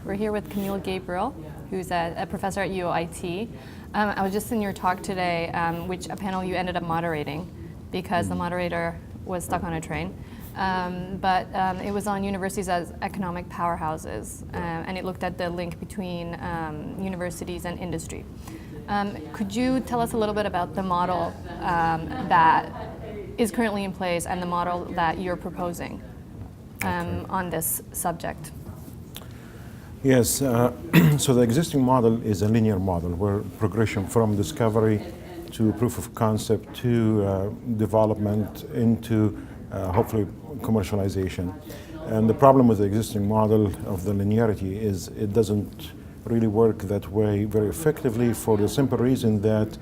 We're here with Gabriel, who's a professor at UOIT. I was just in your talk today, which a panel you ended up moderating because the moderator was stuck on a train. But it was on universities as economic powerhouses, and it looked at the link between universities and industry. Could you tell us a little bit about the model that is currently in place and the model that you're proposing on this subject? Yes, so the existing model is a linear model where progression from discovery to proof of concept to development into hopefully commercialization. And the problem with the existing model of the linearity is it doesn't really work that way very effectively for the simple reason that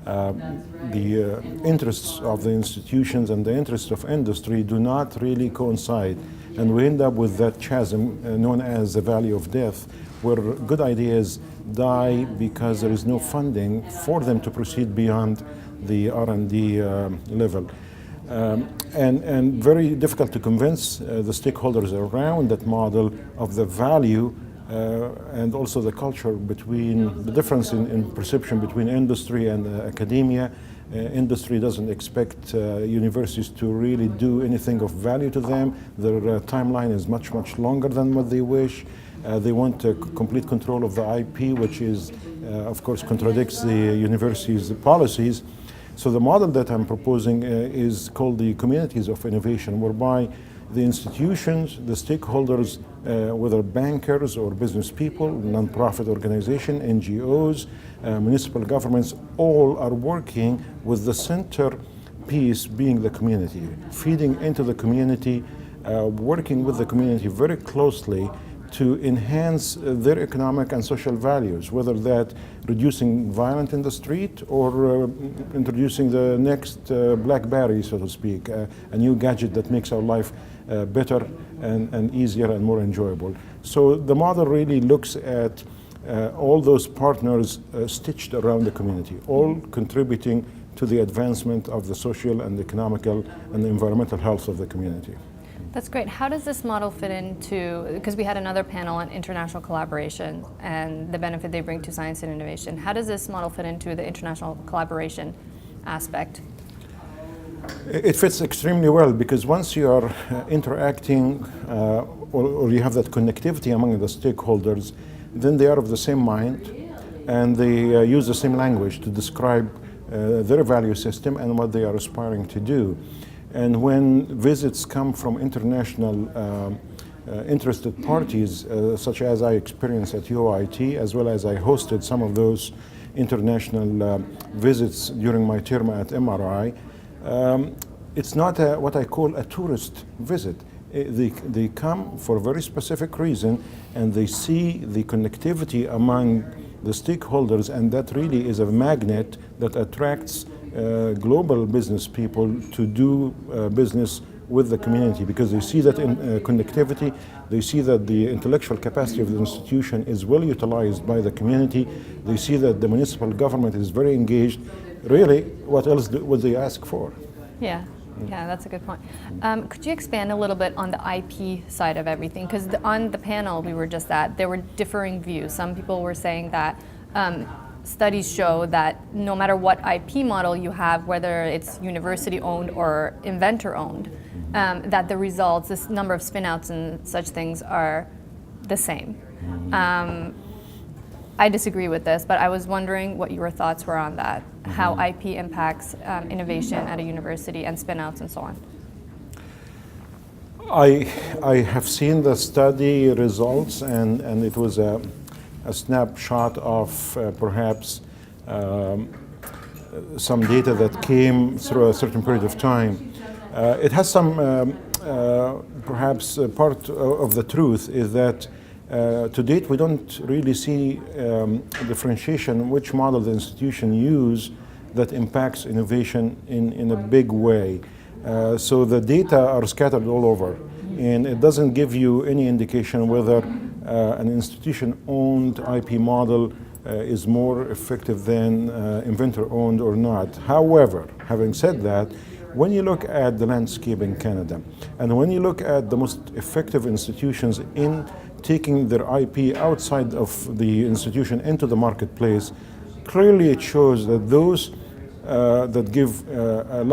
the interests of the institutions and the interests of industry do not really coincide. And we end up with that chasm known as the valley of death, where good ideas die because there is no funding for them to proceed beyond the R&D level. And very difficult to convince the stakeholders around that model of the value and also the culture between the difference in perception between industry and academia. Industry doesn't expect universities to really do anything of value to them. Their timeline is much, much longer than what they wish. They want complete control of the IP, which is, of course, contradicts the university's policies. So the model that I'm proposing is called the communities of innovation, whereby the institutions, the stakeholders, whether bankers or business people, nonprofit organizations, NGOs, municipal governments, all are working with the center piece being the community, feeding into the community, working with the community very closely to enhance their economic and social values, whether that reducing violence in the street or introducing the next BlackBerry, so to speak, a new gadget that makes our life better and easier and more enjoyable. So the model really looks at all those partners stitched around the community, all contributing to the advancement of the social and economical and the environmental health of the community. That's great. How does this model fit into, because we had another panel on international collaboration and the benefit they bring to science and innovation. How does this model fit into the international collaboration aspect? It fits extremely well because once you are interacting or you have that connectivity among the stakeholders, then they are of the same mind and they use the same language to describe their value system and what they are aspiring to do. And when visits come from international interested parties, such as I experienced at UOIT, as well as I hosted some of those international visits during my term at MRI, it's not what I call a tourist visit. They come for a very specific reason and they see the connectivity among the stakeholders, and that really is a magnet that attracts global business people to do business with the community because they see that in connectivity, they see that the intellectual capacity of the institution is well utilized by the community, they see that the municipal government is very engaged. Really, what else would they ask for? Yeah, that's a good point. Could you expand a little bit on the IP side of everything? Because on the panel we were just at, there were differing views. Some people were saying that studies show that no matter what IP model you have, whether it's university-owned or inventor-owned, that the results, this number of spin-outs and such things are the same. I disagree with this, but I was wondering what your thoughts were on that, how IP impacts innovation at a university and spin-outs and so on. I have seen the study results and it was a snapshot of perhaps some data that came through a certain period of time. It has some, perhaps part of the truth is that to date we don't really see differentiation which model the institution use that impacts innovation in a big way. So the data are scattered all over and it doesn't give you any indication whether an institution-owned IP model is more effective than inventor-owned or not. However, having said that, when you look at the landscape in Canada, and when you look at the most effective institutions in taking their IP outside of the institution into the marketplace, clearly it shows that those that give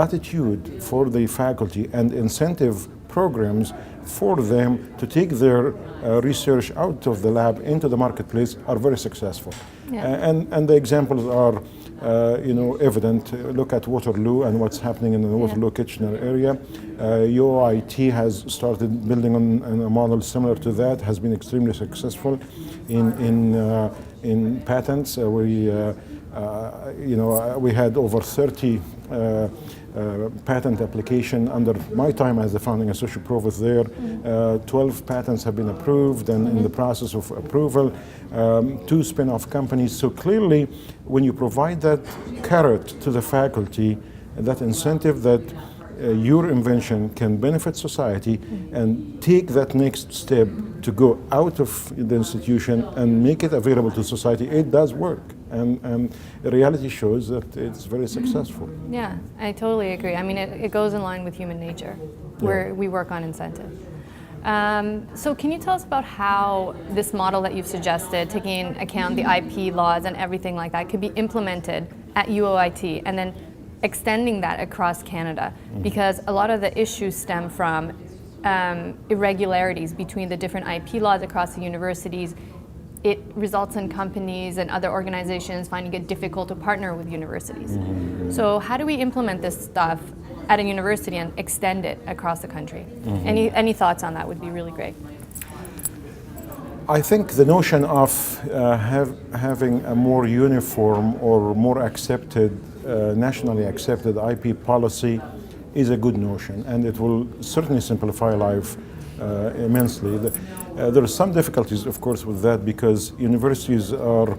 latitude for the faculty and incentive programs for them to take their research out of the lab into the marketplace are very successful. Yeah. And the examples are evident. Look at Waterloo and what's happening in the Waterloo-Kitchener area. UOIT has started building on a model similar to that, has been extremely successful in patents. We had over 30 patent application under my time as the founding associate provost there. 12 patents have been approved and in the process of approval. 2 spin-off companies. So clearly, when you provide that carrot to the faculty, that incentive that your invention can benefit society and take that next step to go out of the institution and make it available to society, it does work. And the reality shows that it's very successful. Yeah, I totally agree. I mean, it goes in line with human nature, where we work on incentive. So can you tell us about how this model that you've suggested, taking into account the IP laws and everything like that, could be implemented at UOIT and then extending that across Canada? Because a lot of the issues stem from irregularities between the different IP laws across the universities. It results in companies and other organizations finding it difficult to partner with universities. So how do we implement this stuff at a university and extend it across the country? Any thoughts on that would be really great. I think the notion of having a more uniform or more accepted, nationally accepted IP policy is a good notion, and it will certainly simplify life immensely. There are some difficulties, of course, with that because universities are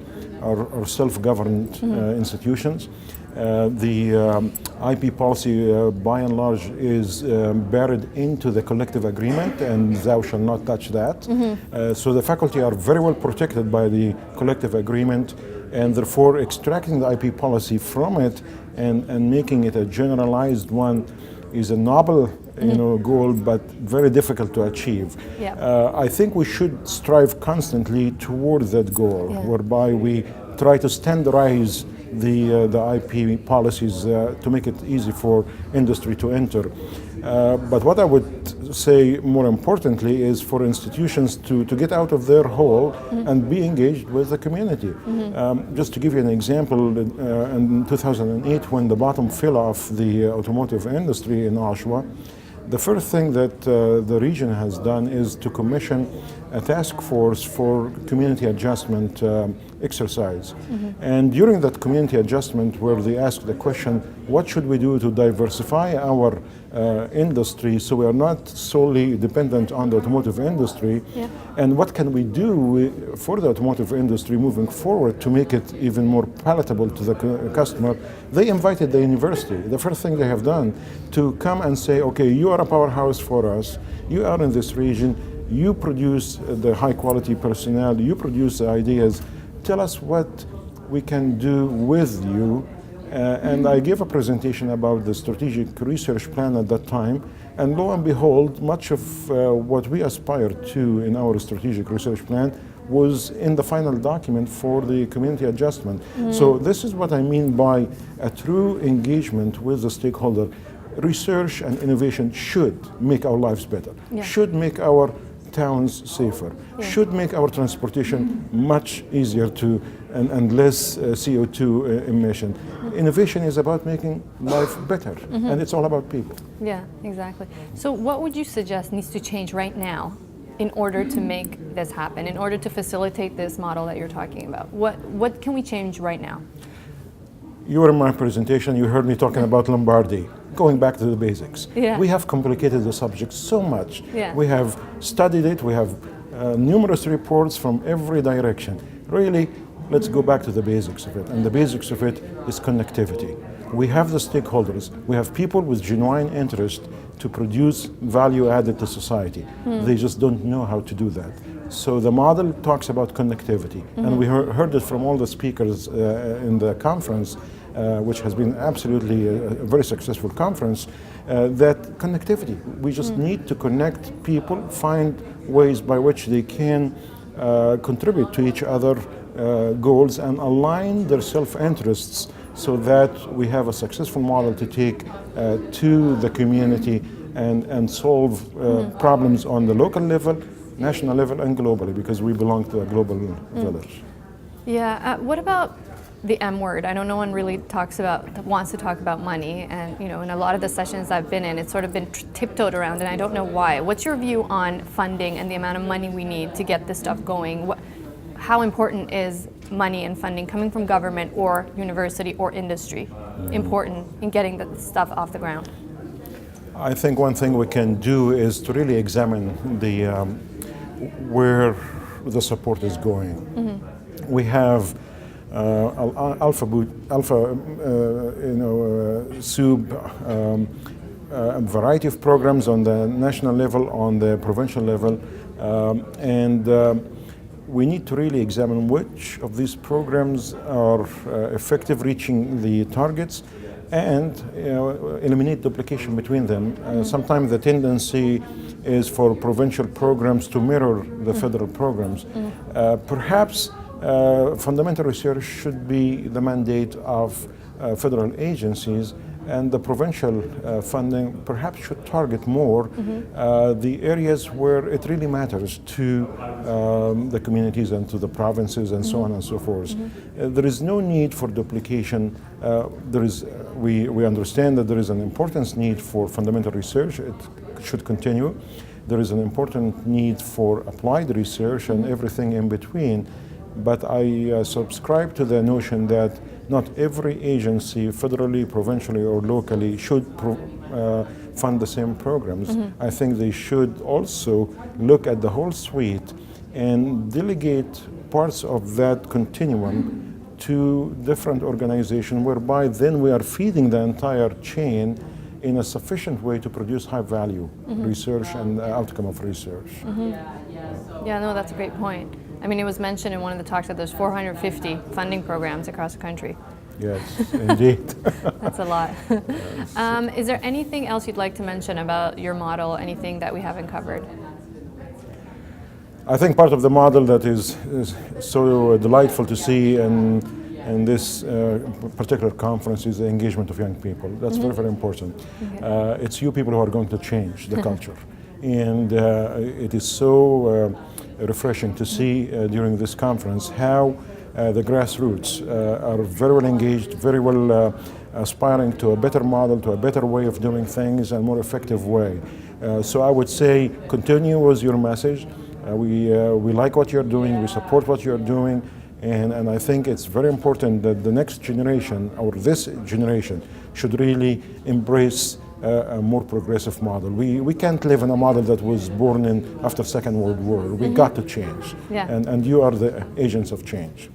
self-governed institutions. The IP policy, by and large, is buried into the collective agreement, and thou shalt not touch that. So the faculty are very well protected by the collective agreement, and therefore extracting the IP policy from it and making it a generalized one is a noble goal, but very difficult to achieve. I think we should strive constantly towards that goal, whereby we try to standardize the IP policies to make it easy for industry to enter. But what I would say more importantly is for institutions to get out of their hole and be engaged with the community. Just to give you an example, in 2008 when the bottom fell off the automotive industry in Oshawa, the first thing that the region has done is to commission a task force for community adjustment exercise. And during that community adjustment, where they asked the question, what should we do to diversify our industry so we are not solely dependent on the automotive industry, and what can we do for the automotive industry moving forward to make it even more palatable to the customer, they invited the university. The first thing they have done to come and say, okay, you are a powerhouse for us, you are in this region, you produce the high quality personnel, you produce the ideas, tell us what we can do with you. And I gave a presentation about the strategic research plan at that time, and lo and behold, much of what we aspired to in our strategic research plan was in the final document for the community adjustment. So this is what I mean by a true engagement with the stakeholder. Research and innovation should make our lives better, should make our towns safer, should make our transportation much easier to and less CO2 emission. Innovation is about making life better, and it's all about people. Yeah, exactly. So what would you suggest needs to change right now in order to make this happen, in order to facilitate this model that you're talking about? What can we change right now? You were in my presentation, you heard me talking about Lombardy. Going back to the basics. We have complicated the subject so much. We have studied it, we have numerous reports from every direction. Really, let's go back to the basics of it. And the basics of it is connectivity. We have the stakeholders, we have people with genuine interest to produce value added to society. They just don't know how to do that. So the model talks about connectivity. And we heard it from all the speakers in the conference, which has been absolutely a very successful conference. that connectivity. We just need to connect people, find ways by which they can contribute to each other goals and align their self-interests so that we have a successful model to take to the community and solve problems on the local level, national level, and globally, because we belong to a global village. Yeah, what about the M word? I know no one really wants to talk about money, and in a lot of the sessions I've been in, it's sort of been tiptoed around, and I don't know why. What's your view on funding and the amount of money we need to get this stuff going? How important is money and funding coming from government or university or industry important in getting the stuff off the ground? I think one thing we can do is to really examine the where the support is going. We have soup, a variety of programs on the national level, on the provincial level, and we need to really examine which of these programs are effective reaching the targets and eliminate duplication between them. Sometimes the tendency is for provincial programs to mirror the federal programs. Perhaps fundamental research should be the mandate of federal agencies, and the provincial funding perhaps should target more the areas where it really matters to the communities and to the provinces and so on and so forth. There is no need for duplication. We understand that there is an important need for fundamental research. It should continue. There is an important need for applied research and everything in between. But I subscribe to the notion that not every agency, federally, provincially, or locally, should fund the same programs. I think they should also look at the whole suite and delegate parts of that continuum to different organizations, whereby then we are feeding the entire chain in a sufficient way to produce high-value research and outcome of research. Yeah, no, that's a great point. I mean, it was mentioned in one of the talks that there's 450 funding programs across the country. Yes, indeed. That's a lot. Is there anything else you'd like to mention about your model, anything that we haven't covered? I think part of the model that is so delightful to see in this particular conference is the engagement of young people. That's very, very important. It's you people who are going to change the culture. And it is so refreshing to see during this conference how the grassroots are very well engaged, very well aspiring to a better model, to a better way of doing things, and more effective way. So I would say continue with your message. We like what you're doing, we support what you're doing, and I think it's very important that the next generation, or this generation, should really embrace a more progressive model. We can't live in a model that was born in after Second World War. We got to change, and you are the agents of change.